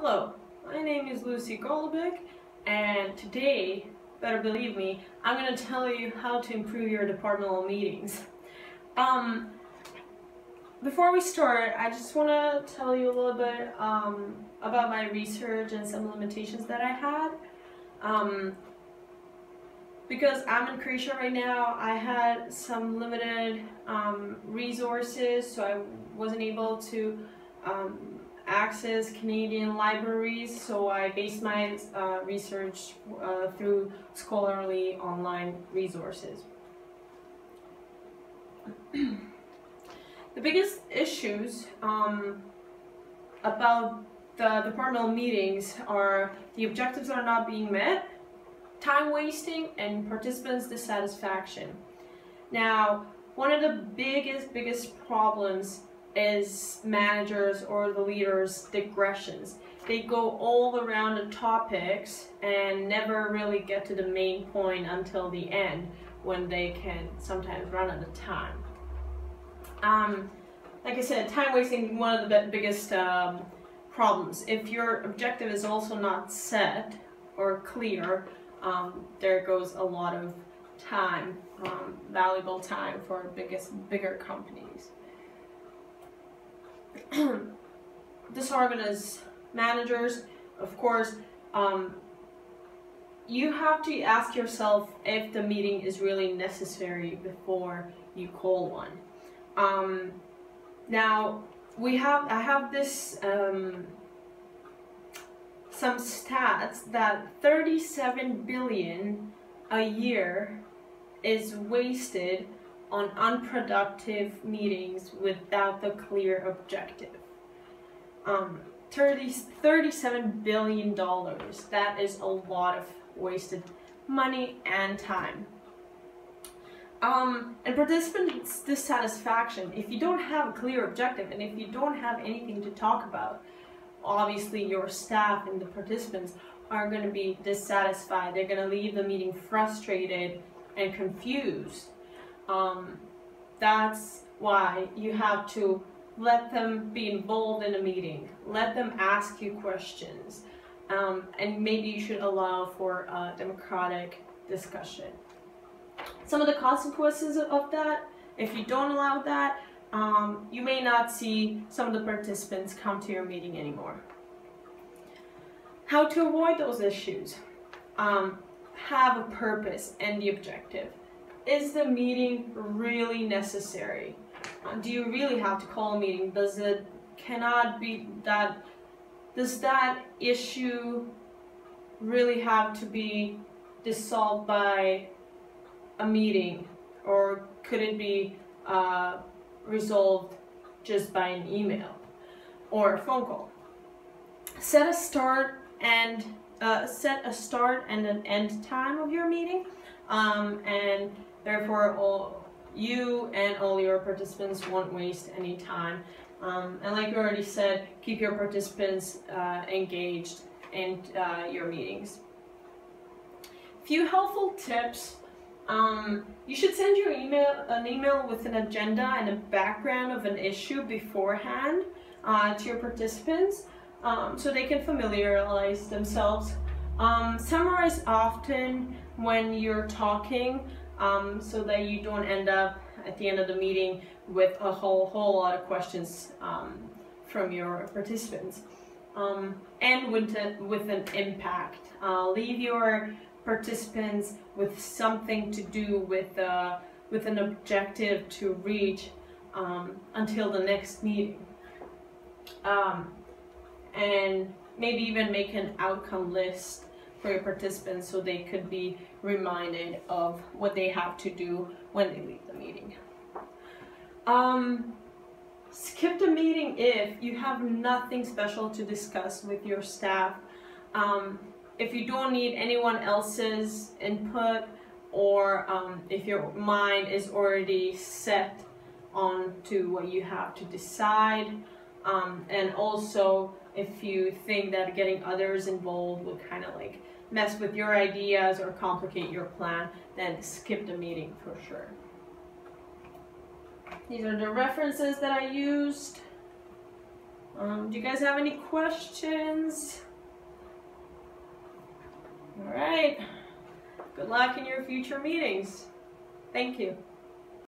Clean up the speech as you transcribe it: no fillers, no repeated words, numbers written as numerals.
Hello, my name is Golubic, and today, better believe me, I'm going to tell you how to improve your departmental meetings. Before we start, I just want to tell you a little bit about my research and some limitations that I had. Because I'm in Croatia right now, I had some limited resources, so I wasn't able to access Canadian libraries, so I based my research through scholarly online resources. The biggest issues about the departmental meetings are the objectives are not being met, time wasting, and participants' dissatisfaction. Now, one of the biggest problems is managers or the leaders' digressions. They go all around the topics and never really get to the main point until the end, when they can sometimes run out of time. Like I said, time wasting, one of the biggest problems. If your objective is also not set or clear, there goes a lot of time, valuable time for bigger companies. Disorganized managers, of course, you have to ask yourself if the meeting is really necessary before you call one. Now, I have this some stats that 37 billion a year is wasted on unproductive meetings without the clear objective. $37 billion, that is a lot of wasted money and time. And participants' dissatisfaction, if you don't have a clear objective and if you don't have anything to talk about, obviously your staff and the participants are going to be dissatisfied. They're going to leave the meeting frustrated and confused. That's why you have to let them be involved in a meeting. Let them ask you questions. And maybe you should allow for a democratic discussion. Some of the consequences of that, if you don't allow that, you may not see some of the participants come to your meeting anymore. How to avoid those issues? Have a purpose and the objective. Is the meeting really necessary? Do you really have to call a meeting? Does that issue really have to be dissolved by a meeting, or could it be resolved just by an email or a phone call? Set a start and an end time of your meeting, and therefore you and all your participants won't waste any time. And like we already said, keep your participants engaged in your meetings. Few helpful tips. You should send an email with an agenda and a background of an issue beforehand to your participants, so they can familiarize themselves. Summarize often when you're talking, so that you don't end up at the end of the meeting with a whole lot of questions from your participants. And with an impact. Leave your participants with something to do, with an objective to reach until the next meeting. And maybe even make an outcome list for your participants so they could be reminded of what they have to do when they leave the meeting. Skip the meeting if you have nothing special to discuss with your staff. If you don't need anyone else's input, or if your mind is already set on to what you have to decide, and also if you think that getting others involved will kind of like mess with your ideas or complicate your plan, then skip the meeting for sure. These are the references that I used. Do you guys have any questions? All right. Good luck in your future meetings. Thank you.